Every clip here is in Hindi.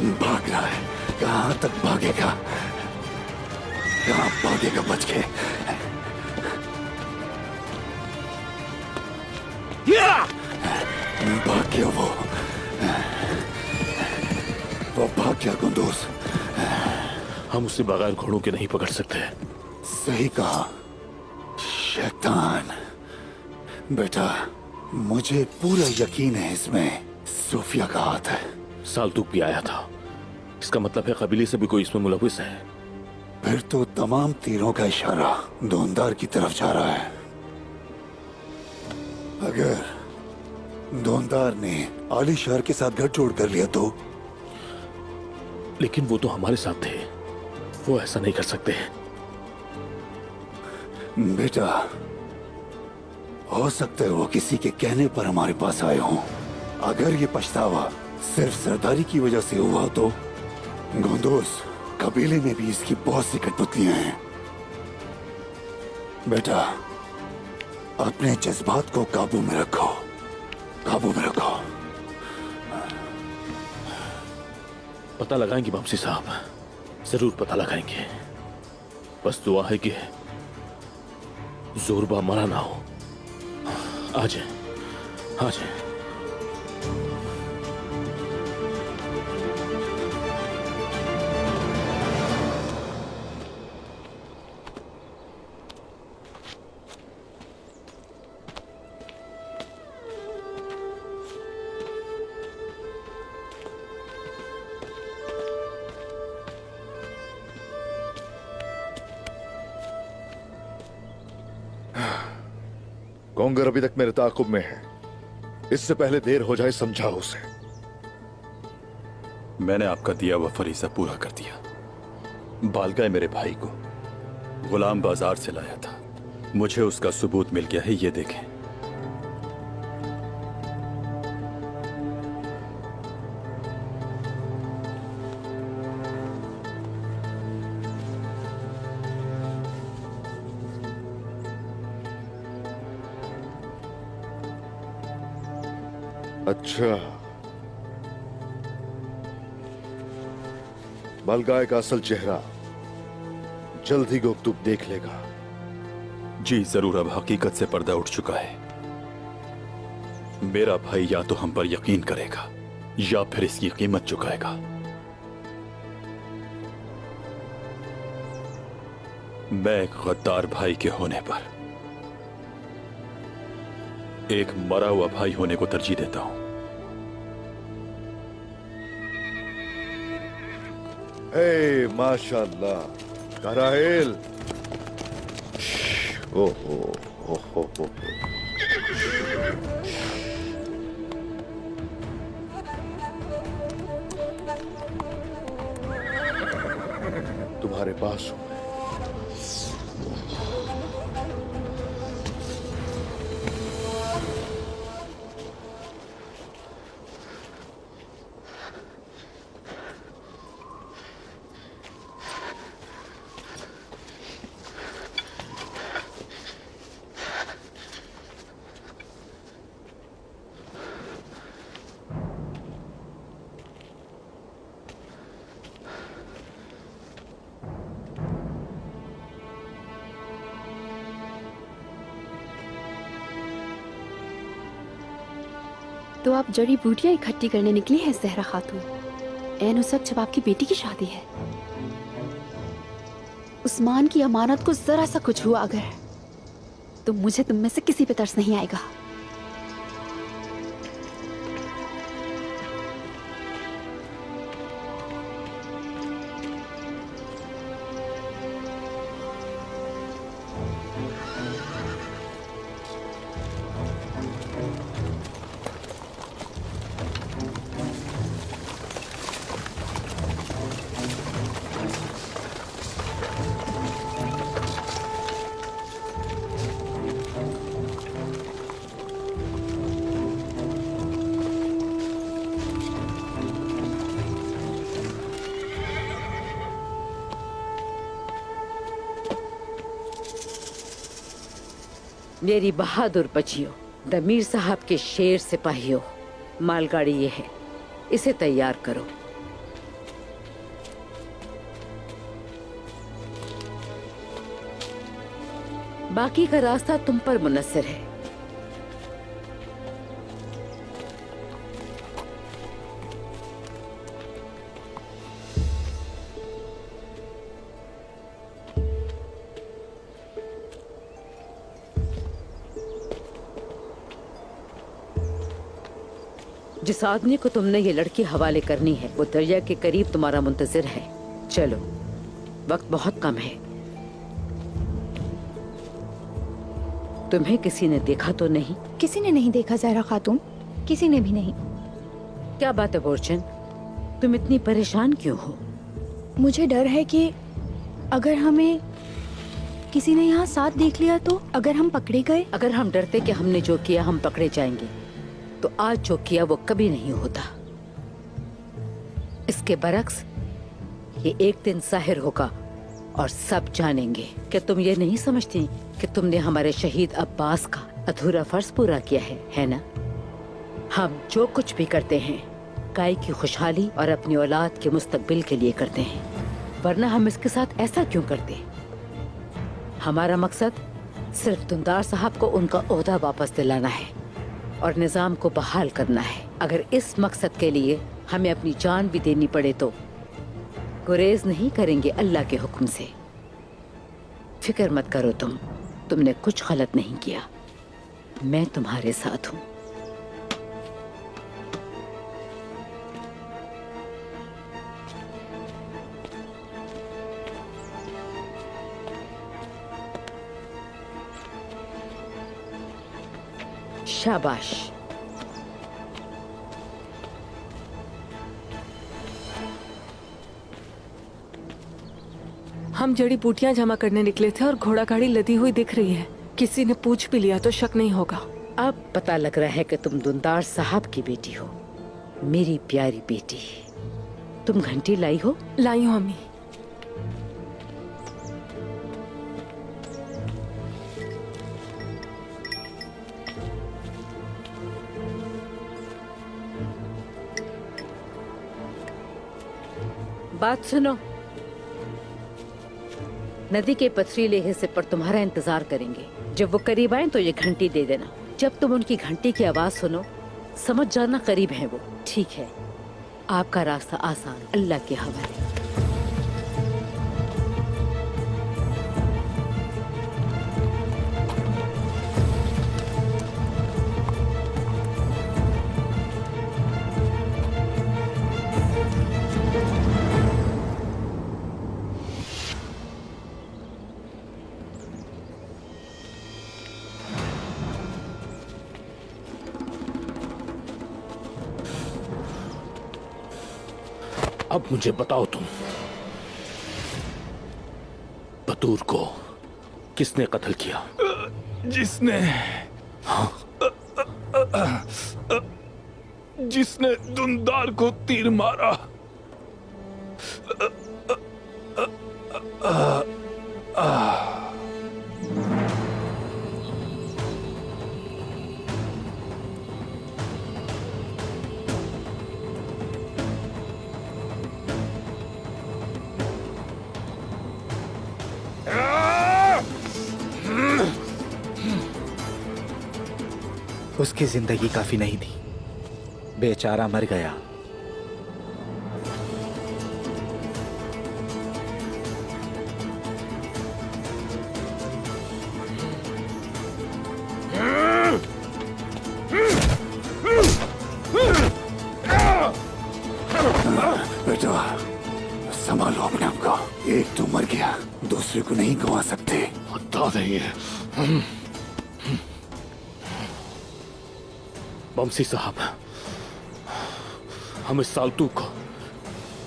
भाग रहा है। कहाँ तक भागेगा? कहाँ भागेगा बच के? भाग गया वो भाग गया गुंदोस। हम उसे बगैर घोड़ों के नहीं पकड़ सकते। सही कहा शैतान। बेटा मुझे पूरा यकीन है इसमें सोफिया का हाथ है। साल्तुक भी आया था, इसका मतलब है कबीले से भी कोई इसमें मुलविस है। फिर तो तमाम तीरों का इशारा धोंदार की तरफ जा रहा है। अगर धोंदार ने आली शहर के साथ गठजोड़ कर लिया तो? लेकिन वो तो हमारे साथ थे, वो ऐसा नहीं कर सकते। बेटा हो सकता है वो किसी के कहने पर हमारे पास आए हों। अगर ये पछतावा सिर्फ सरदारी की वजह से हुआ तो गोंदोस कबीले में भी इसकी बहुत सी कठपुतलियां हैं। बेटा अपने जज्बात को काबू में रखो, काबू में रखो। पता लगाएंगे बमसी साहब, जरूर पता लगाएंगे। बस दुआ है कि जोरबा मरा ना हो। आ जाए, आ जाए। कोंगर अभी तक मेरे ताकुब में है। इससे पहले देर हो जाए समझाओ उसे। मैंने आपका दिया हुआ फरीज़ा पूरा कर दिया। बालगाय मेरे भाई को गुलाम बाजार से लाया था, मुझे उसका सबूत मिल गया है, ये देखें। अच्छा, बालगाय का असल चेहरा जल्द ही गोकतुब देख लेगा। जी जरूर, अब हकीकत से पर्दा उठ चुका है। मेरा भाई या तो हम पर यकीन करेगा या फिर इसकी कीमत चुकाएगा। मैं एक गद्दार भाई के होने पर एक मरा हुआ भाई होने को तरजीह देता हूं। ए माशाल्लाह कराहेल। ओहो ओहो। तुम्हारे पास हूं। तो आप जड़ी बूटियां इकट्ठी करने निकली हैं ज़हरा खातून? ऐन उस वक्त जब आपकी बेटी की शादी है। उस्मान की अमानत को जरा सा कुछ हुआ अगर, तो मुझे तुम में से किसी पे तरस नहीं आएगा। मेरी बहादुर बच्चियों, दमीर साहब के शेर सिपाहियों, मालगाड़ी ये है, इसे तैयार करो। बाकी का रास्ता तुम पर मुनस्सिर है। जिस आदमी को तुमने ये लड़की हवाले करनी है वो दरिया के करीब तुम्हारा मुंतजिर है। चलो, वक्त बहुत कम है। तुम्हें किसी ने देखा तो नहीं? किसी ने नहीं देखा ज़हरा खातून, किसी ने भी नहीं। क्या बात है बोरचन, तुम इतनी परेशान क्यों हो? मुझे डर है कि अगर हमें किसी ने यहाँ साथ देख लिया तो, अगर हम पकड़े गए। अगर हम डरते कि हमने जो किया हम पकड़े जाएंगे, तो आज जो किया वो कभी नहीं होता। इसके बरक्स ये एक दिन जाहिर होगा और सब जानेंगे। क्या तुम ये नहीं समझती कि तुमने हमारे शहीद अब्बास का अधूरा फर्ज पूरा किया है ना? हम जो कुछ भी करते हैं गाय की खुशहाली और अपनी औलाद के मुस्तकबिल के लिए करते हैं, वरना हम इसके साथ ऐसा क्यों करते? हमारा मकसद सिर्फ दुंदार साहब को उनका ओहदा वापस दिलाना है और निजाम को बहाल करना है। अगर इस मकसद के लिए हमें अपनी जान भी देनी पड़े तो गुरेज नहीं करेंगे अल्लाह के हुक्म से। फिक्र मत करो, तुमने कुछ गलत नहीं किया। मैं तुम्हारे साथ हूँ। शाबाश। हम जड़ी बूटियां जमा करने निकले थे और घोड़ा गाड़ी लदी हुई दिख रही है। किसी ने पूछ भी लिया तो शक नहीं होगा। अब पता लग रहा है कि तुम दुंदार साहब की बेटी हो, मेरी प्यारी बेटी। तुम घंटी लाई हो? लाई हूं अम्मी। बात सुनो, नदी के पथरीले हिस्से पर तुम्हारा इंतजार करेंगे। जब वो करीब आए तो ये घंटी दे देना। जब तुम उनकी घंटी की आवाज सुनो समझ जाना करीब है वो। ठीक है, आपका रास्ता आसान, अल्लाह के हवाले। अब मुझे बताओ, तुम बतूर को किसने कत्ल किया? जिसने दुंदार को तीर मारा। उसकी जिंदगी काफी नहीं थी, बेचारा मर गया। बेटा संभालो अपने आप को। एक तो मर गया, दूसरे को नहीं गंवा सकते। पता नहीं है। बमसी साहब, हम इस साल्तू को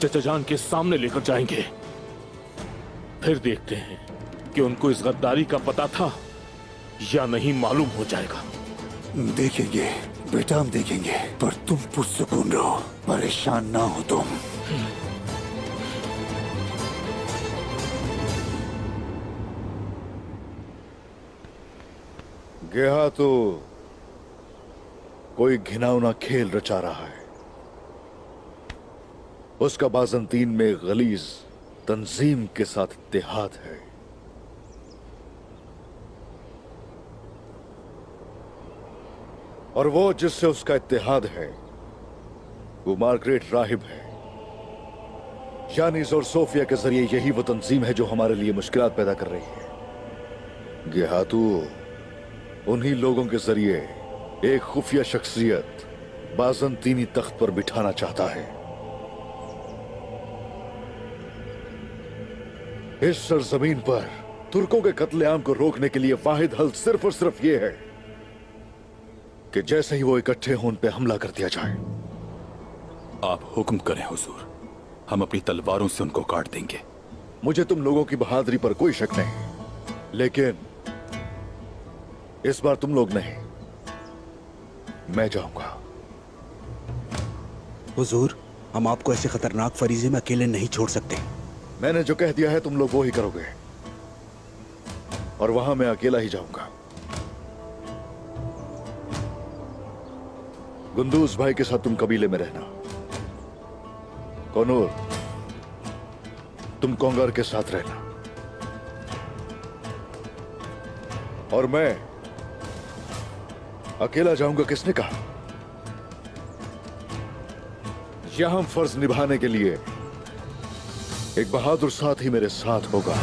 चचा जान के सामने लेकर जाएंगे, फिर देखते हैं कि उनको इस गद्दारी का पता था या नहीं, मालूम हो जाएगा। देखेंगे बेटा, हम देखेंगे, पर तुम पुरसुकून रहो, परेशान ना हो तुम। गेहा तो कोई घिनौना खेल रचा रहा है। उसका बाज़ंतीन में गलीज तंजीम के साथ इत्तेहाद है। और वो जिससे उसका इत्तेहाद है वो मार्गरेट राहिब है। यानीस और सोफिया के जरिए यही वो तंजीम है जो हमारे लिए मुश्किलात पैदा कर रही है। गेहातू उन्हीं लोगों के जरिए एक खुफिया शख्सियत बाज़ंतीनी तख्त पर बिठाना चाहता है। इस सरजमीन पर तुर्कों के कत्लेआम को रोकने के लिए वाहिद हल सिर्फ और सिर्फ ये है कि जैसे ही वो इकट्ठे हों उन पे हमला कर दिया जाए। आप हुक्म करें हुजूर, हम अपनी तलवारों से उनको काट देंगे। मुझे तुम लोगों की बहादुरी पर कोई शक नहीं, लेकिन इस बार तुम लोग नहीं, मैं जाऊंगा। हुजूर, हम आपको ऐसे खतरनाक फरीजे में अकेले नहीं छोड़ सकते। मैंने जो कह दिया है तुम लोग वो ही करोगे, और वहां मैं अकेला ही जाऊंगा। गुंदूज भाई के साथ तुम कबीले में रहना। कौनूर, तुम कोंगर के साथ रहना, और मैं अकेला जाऊंगा। किसने कहा? यहां फर्ज निभाने के लिए एक बहादुर साथी मेरे साथ होगा।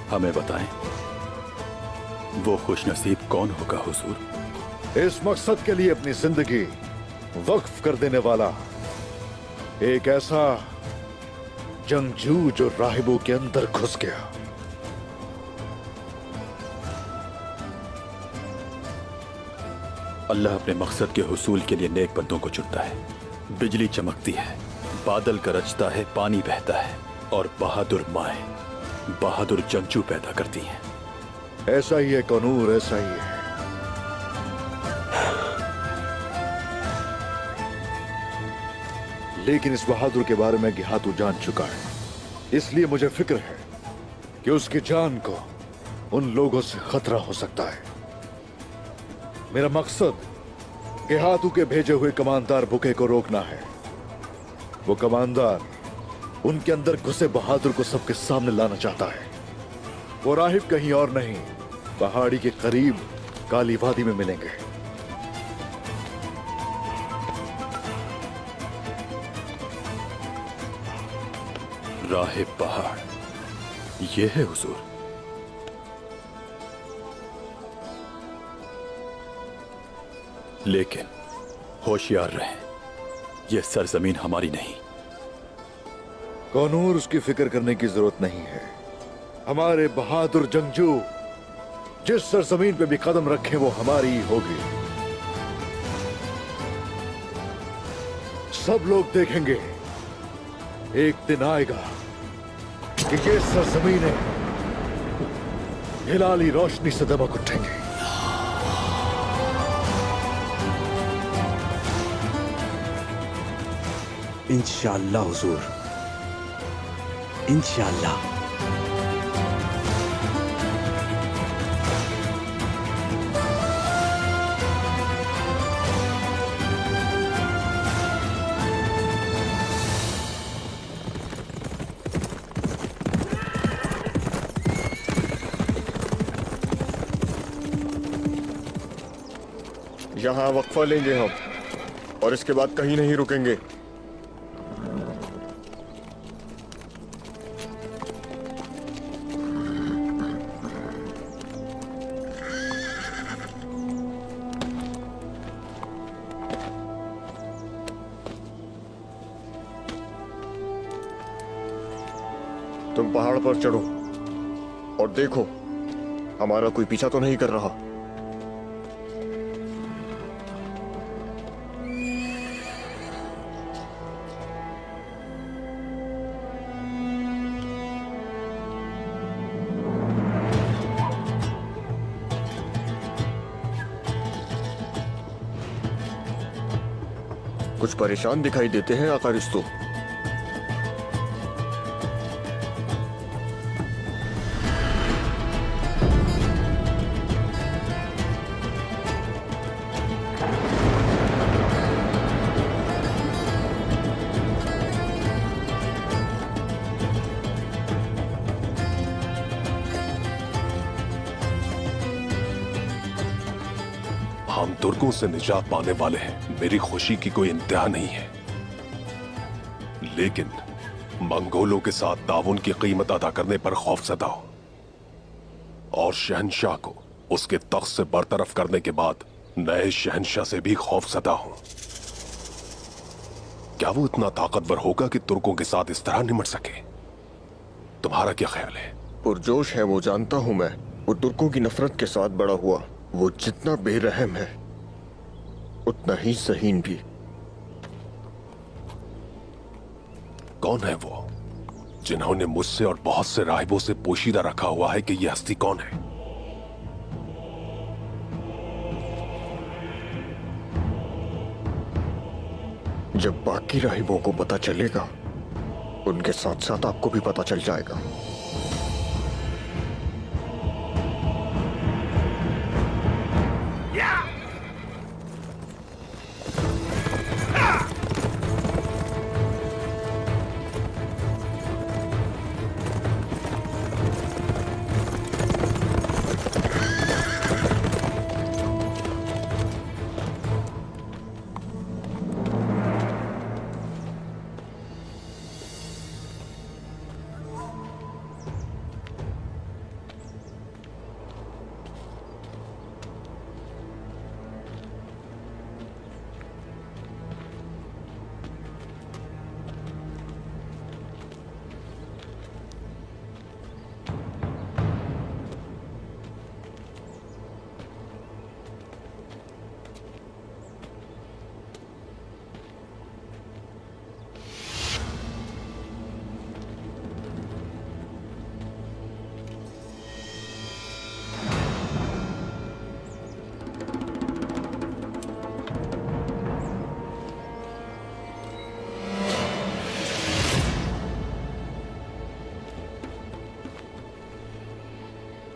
हमें बताएं, वो खुशनसीब कौन होगा हुजूर? इस मकसद के लिए अपनी जिंदगी वक्फ कर देने वाला एक ऐसा जंगजू जो राहिबों के अंदर घुस गया। अल्लाह अपने मकसद के हुसूल के लिए नेक बंदों को चुनता है। बिजली चमकती है, बादल गरजता है, पानी बहता है, और बहादुर माएं बहादुर जंगजू पैदा करती हैं। ऐसा ही है कौनूर, ऐसा ही है। लेकिन इस बहादुर के बारे में गेहातू जान चुका है, इसलिए मुझे फिक्र है कि उसकी जान को उन लोगों से खतरा हो सकता है। मेरा मकसद गेहातू के भेजे हुए कमांदार बुके को रोकना है। वो कमांदार उनके अंदर घुसे बहादुर को सबके सामने लाना चाहता है। वो राहिब कहीं और नहीं, पहाड़ी के करीब काली वादी में मिलेंगे। राहिब पहाड़, ये है हुजूर। लेकिन होशियार रहें, यह सरजमीन हमारी नहीं। कौनूर, उसकी फिक्र करने की जरूरत नहीं है। हमारे बहादुर जंगजू जिस सरजमीन पे भी कदम रखे वो हमारी ही होगी। सब लोग देखेंगे, एक दिन आएगा कि ये सरजमीनें हिलाली रोशनी से दमक उठेंगे। इंशाअल्लाह हुजूर, इंशाअल्लाह। यहाँ वक्फा लेंगे हम, और इसके बाद कहीं नहीं रुकेंगे। तुम पहाड़ पर चढ़ो और देखो हमारा कोई पीछा तो नहीं कर रहा। कुछ परेशान दिखाई देते हैं आका रिश्तों। हम तुर्कों से निजात पाने वाले हैं, मेरी खुशी की कोई इंतहा नहीं है। लेकिन मंगोलों के साथ ताउन की कीमत अदा करने पर खौफजदा हूं, और शहनशाह को उसके तख्त से बरतरफ करने के बाद नए शहनशाह से भी खौफजदा हूं। क्या वो इतना ताकतवर होगा कि तुर्कों के साथ इस तरह निमट सके? तुम्हारा क्या ख्याल है? पुरजोश है वो, जानता हूं मैं। वो तुर्कों की नफरत के साथ बड़ा हुआ। वो जितना बेरहम है उतना ही ज़हीन भी। कौन है वो जिन्होंने मुझसे और बहुत से राहिबों से पोशीदा रखा हुआ है कि यह हस्ती कौन है? जब बाकी राहिबों को पता चलेगा, उनके साथ साथ आपको भी पता चल जाएगा।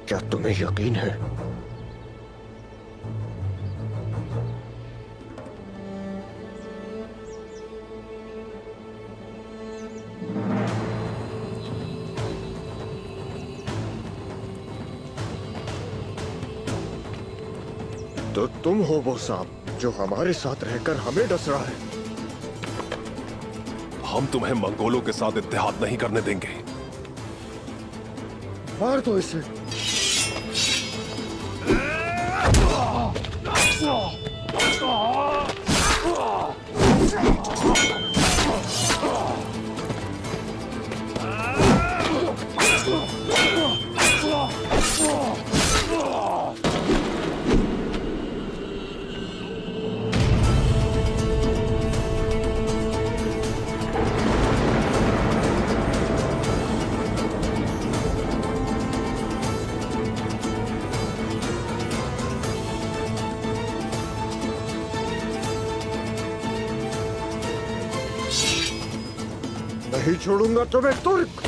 क्या तुम्हें यकीन है? तो तुम हो वो सांप जो हमारे साथ रहकर हमें डस रहा है। हम तुम्हें मंगोलों के साथ इत्तेहाद नहीं करने देंगे। मार दो इसे। नहीं छोड़ूंगा तुम्हें तुर्क।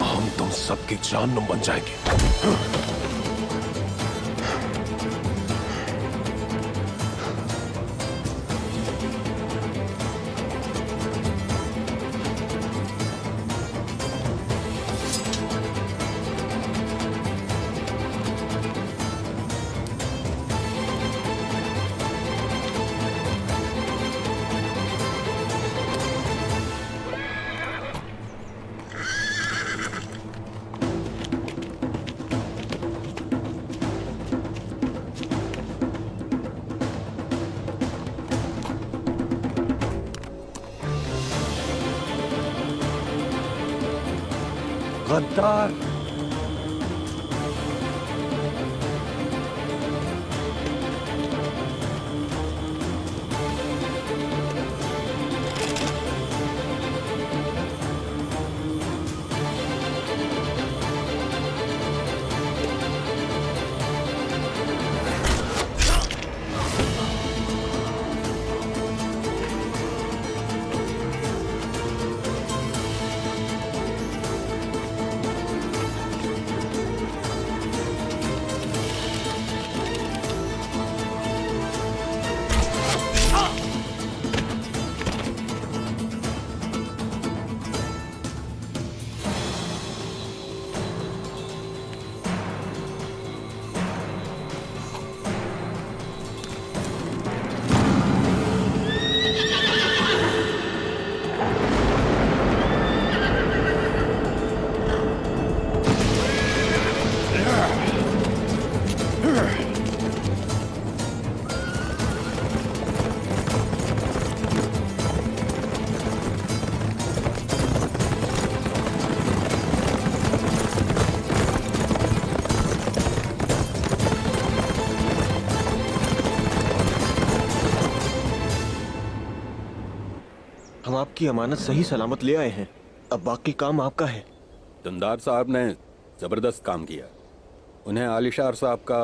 हम तुम सबकी जाननुम बन जाएंगे। गद्दार! हम आपकी अमानत सही सलामत ले आए हैं, अब बाकी काम आपका है। दुंदार साहब ने जबरदस्त काम किया, उन्हें आलिशार साहब का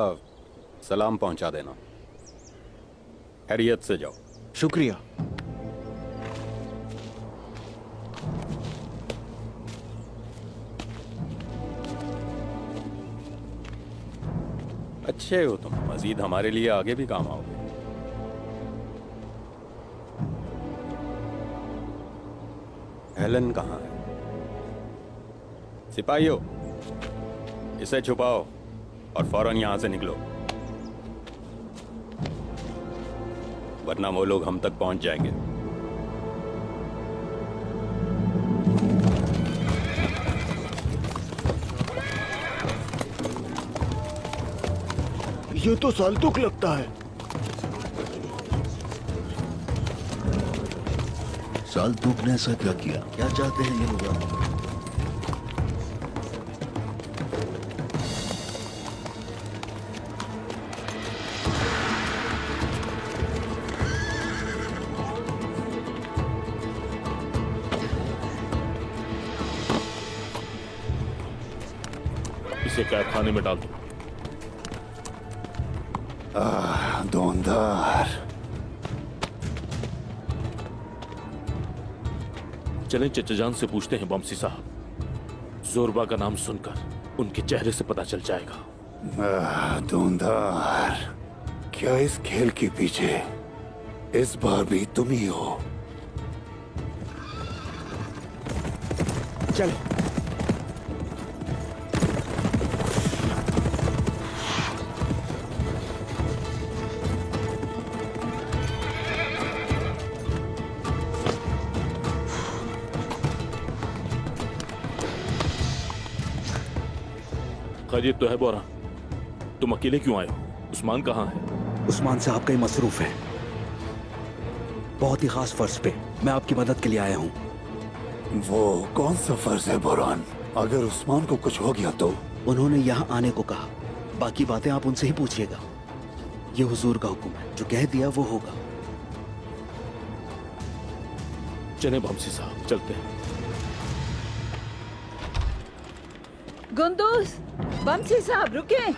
सलाम पहुंचा देना। खैरियत से जाओ। शुक्रिया। अच्छे हो तुम, मजीद हमारे लिए आगे भी काम आओगे। हेलन कहाँ है? सिपाहियों, इसे छुपाओ और फौरन यहां से निकलो, वरना वो लोग हम तक पहुंच जाएंगे। ये तो साल्तुक लगता है। साल्तुक ने ऐसा क्या किया? क्या चाहते हैं ये लोग? इसे कैद खाने में डाल दो। दोनदार, चलें चचा जान से पूछते हैं बमसी साहब। जोरबा का नाम सुनकर उनके चेहरे से पता चल जाएगा। दोनदार, क्या इस खेल के पीछे इस बार भी तुम ही हो? चल। खैरियत तो है बोरा, तुम अकेले क्यों आए हो? उस्मान कहाँ है? उस्मान साहब कहीं मसरूफ है, बहुत ही खास फर्ज पे। मैं आपकी मदद के लिए आया हूँ। वो कौन सा फर्ज है बुरहान? अगर उस्मान को कुछ हो गया तो? उन्होंने यहाँ आने को कहा, बाकी बातें आप उनसे ही पूछिएगा। ये हुजूर का हुक्म है, जो कह दिया वो होगा। चले बमसी साहब, चलते हैं। गुंदूस, बमसी साहब रुके।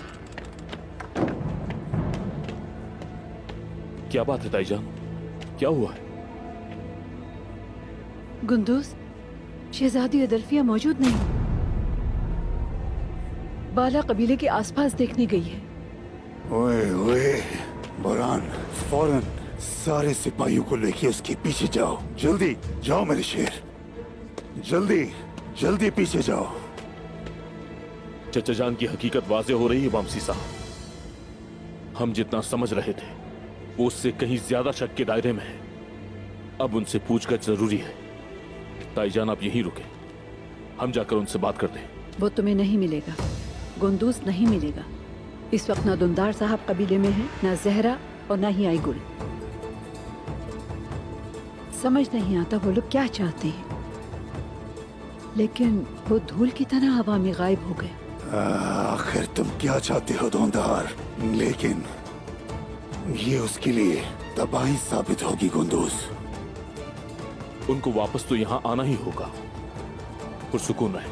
क्या बात है ताईजान, क्या हुआ है? गुंदूस, शहजादी अदल्फिया मौजूद नहीं, बाला कबीले के आसपास देखने गई है। ओए ओए बुरहान, फौरन सारे सिपाहियों को लेके उसके पीछे जाओ। जल्दी जाओ मेरे शेर, जल्दी जल्दी पीछे जाओ। चचा जान की हकीकत वाज़ेह हो रही है बमसी साहब। हम जितना समझ रहे थे वो उससे कहीं ज्यादा शक के दायरे में है। अब उनसे पूछकर जरूरी है। ताईजान आप यहीं रुके, हम जाकर उनसे बात करते हैं। वो तुम्हें नहीं मिलेगा, गुंदूस नहीं मिलेगा। इस वक्त ना दुंदार साहब कबीले में है, ना जहरा और ना ही आईगुल। समझ नहीं आता वो लोग क्या चाहते हैं, लेकिन वो धूल की तरह हवा में गायब हो गए। आखिर तुम क्या चाहते हो दोनदार? लेकिन ये उसके लिए तबाही साबित होगी गुंदूस। उनको वापस तो यहाँ आना ही होगा। पुरसुकून रहे,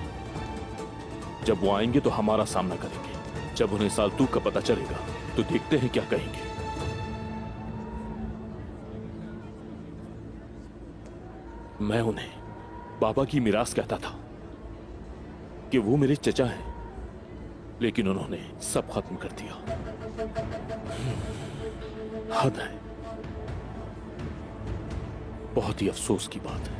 जब वो आएंगे तो हमारा सामना करेंगे। जब उन्हें साल्तूक का पता चलेगा तो देखते हैं क्या कहेंगे। मैं उन्हें बाबा की मिरास कहता था कि वो मेरे चचा हैं, लेकिन उन्होंने सब खत्म कर दिया। हद है, बहुत ही अफसोस की बात है।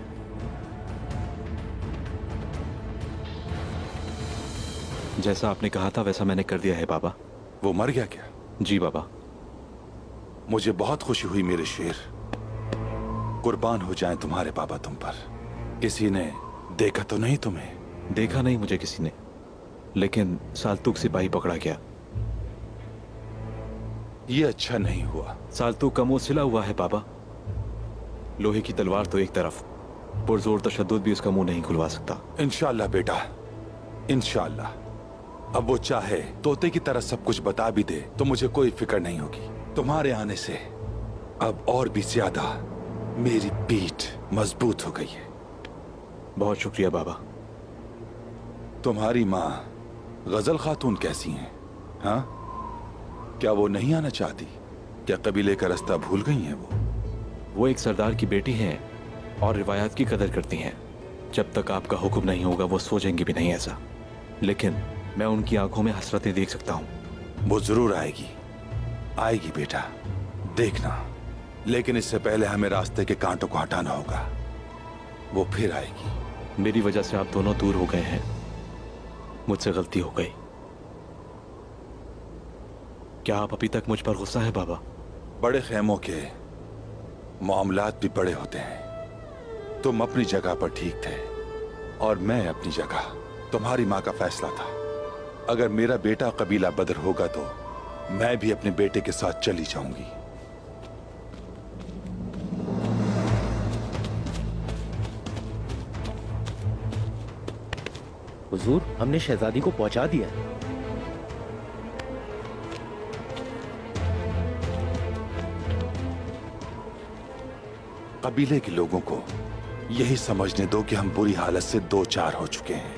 जैसा आपने कहा था वैसा मैंने कर दिया है बाबा। वो मर गया क्या? जी बाबा। मुझे बहुत खुशी हुई मेरे शेर। कुर्बान हो जाएं तुम्हारे बाबा तुम पर। किसी ने देखा तो नहीं तुम्हें? देखा नहीं मुझे किसी ने, लेकिन साल्तुक सिपाही पकड़ा गया। ये अच्छा नहीं हुआ। साल्तुक का मुंह सिला हुआ है बाबा। लोहे की तलवार तो एक तरफ, पुरजोर तशद्दुद भी उसका मुंह नहीं खुलवा सकता। इंशाल्लाह बेटा, इंशाल्लाह। अब वो चाहे तोते की तरह सब कुछ बता भी दे तो मुझे कोई फिक्र नहीं होगी। तुम्हारे आने से अब और भी ज्यादा मेरी पीठ मजबूत हो गई है। बहुत शुक्रिया बाबा। तुम्हारी माँ गजल खातून कैसी हैं? हाँ, क्या वो नहीं आना चाहती? क्या कबीले का रास्ता भूल गई हैं वो एक सरदार की बेटी हैं और रिवायात की कदर करती हैं। जब तक आपका हुक्म नहीं होगा वो सोचेंगी भी नहीं ऐसा, लेकिन मैं उनकी आंखों में हसरतें देख सकता हूँ। वो जरूर आएगी, आएगी बेटा, देखना। लेकिन इससे पहले हमें रास्ते के कांटों को हटाना होगा। वो फिर आएगी। मेरी वजह से आप दोनों दूर हो गए हैं, मुझसे गलती हो गई। क्या आप अभी तक मुझ पर गुस्सा है बाबा? बड़े खेमों के मामलात भी बड़े होते हैं। तुम अपनी जगह पर ठीक थे और मैं अपनी जगह। तुम्हारी माँ का फैसला था। अगर मेरा बेटा कबीला बदर होगा तो मैं भी अपने बेटे के साथ चली जाऊंगी। हुजूर, हमने शहजादी को पहुंचा दिया। कबीले के लोगों को यही समझने दो कि हम बुरी हालत से दो चार हो चुके हैं,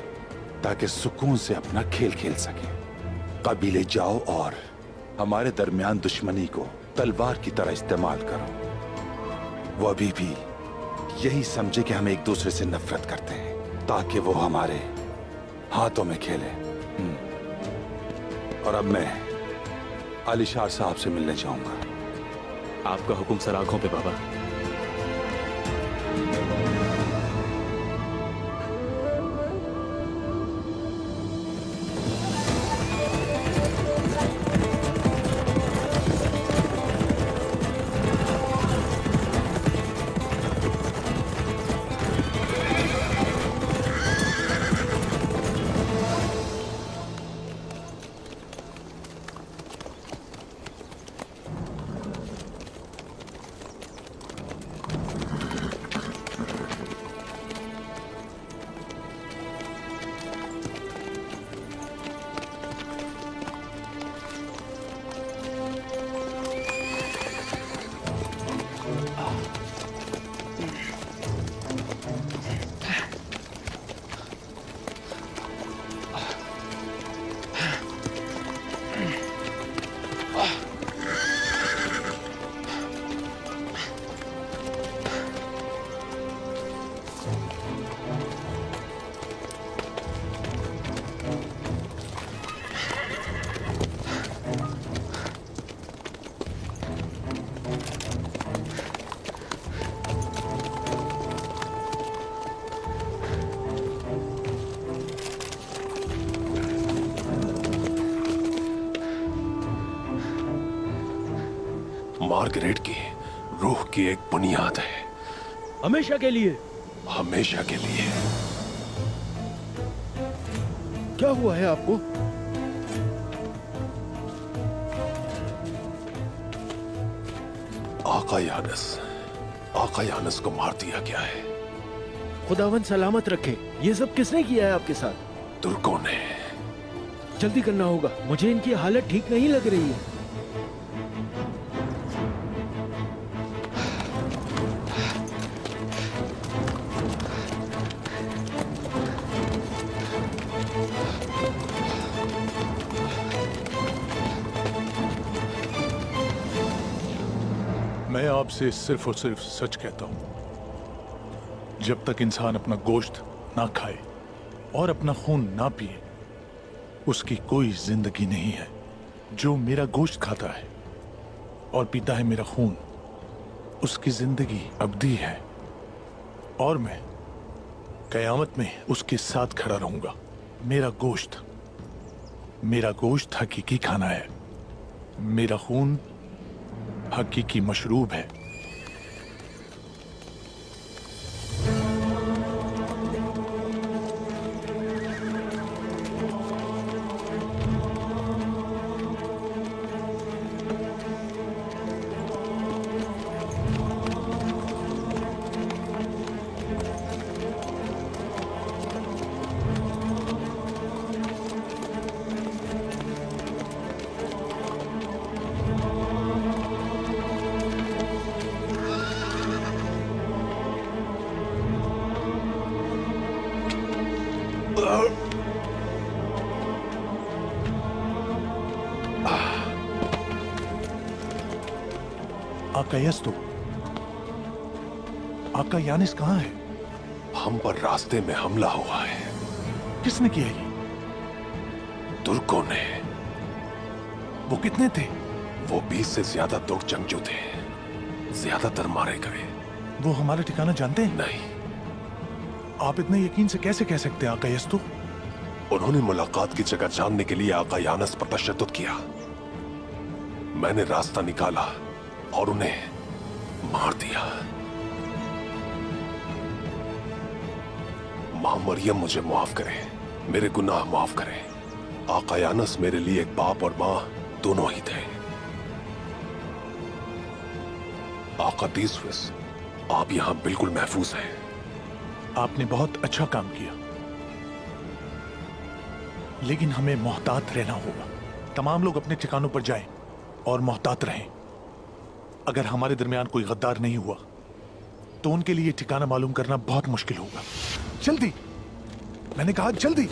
ताकि सुकून से अपना खेल खेल सकें। कबीले जाओ और हमारे दरमियान दुश्मनी को तलवार की तरह इस्तेमाल करो। वो अभी भी यही समझे कि हम एक दूसरे से नफरत करते हैं, ताकि वो हमारे हाथों में खेले। और अब मैं आलिशार साहब से मिलने जाऊंगा। आपका हुक्म सर आंखों पे बाबा। मार्गरेट की रूह की एक बुनियाद है। हमेशा के लिए? हमेशा के लिए। क्या हुआ है आपको? आका यानस को मार दिया गया है। खुदावन सलामत रखे। ये सब किसने किया है आपके साथ? तुर्कों ने। जल्दी करना होगा, मुझे इनकी हालत ठीक नहीं लग रही है। मैं आपसे सिर्फ और सिर्फ सच कहता हूं। जब तक इंसान अपना गोश्त ना खाए और अपना खून ना पिए, उसकी कोई जिंदगी नहीं है। जो मेरा गोश्त खाता है और पीता है मेरा खून, उसकी जिंदगी अबदी है और मैं कयामत में उसके साथ खड़ा रहूंगा। मेरा गोश्त हकीकी खाना है। मेरा खून हकीकी मशरूब है। आका यस्तु, आका यानिस कहाँ है? हम पर रास्ते में हमला हुआ है। किसने किया ये? तुर्कों ने। वो कितने थे? वो 20 से ज्यादा तुर्क जंगजू थे, ज्यादातर मारे गए। वो हमारा ठिकाना जानते हैं? नहीं। आप इतने यकीन से कैसे कह सकते हैं आका यस्तु? उन्होंने मुलाकात की जगह जानने के लिए आका यानस पर तशद्दुद किया। मैंने रास्ता निकाला और उन्हें मार दिया। मां मरियम मुझे माफ करे, मेरे गुनाह माफ करे। आका यानस मेरे लिए एक बाप और मां दोनों ही थे। आका तीसविस, आप यहां बिल्कुल महफूज हैं। आपने बहुत अच्छा काम किया, लेकिन हमें मोहतात रहना होगा। तमाम लोग अपने ठिकानों पर जाएं और मोहतात रहें। अगर हमारे दरमियान कोई गद्दार नहीं हुआ तो उनके लिए ठिकाना मालूम करना बहुत मुश्किल होगा। जल्दी, मैंने कहा जल्दी।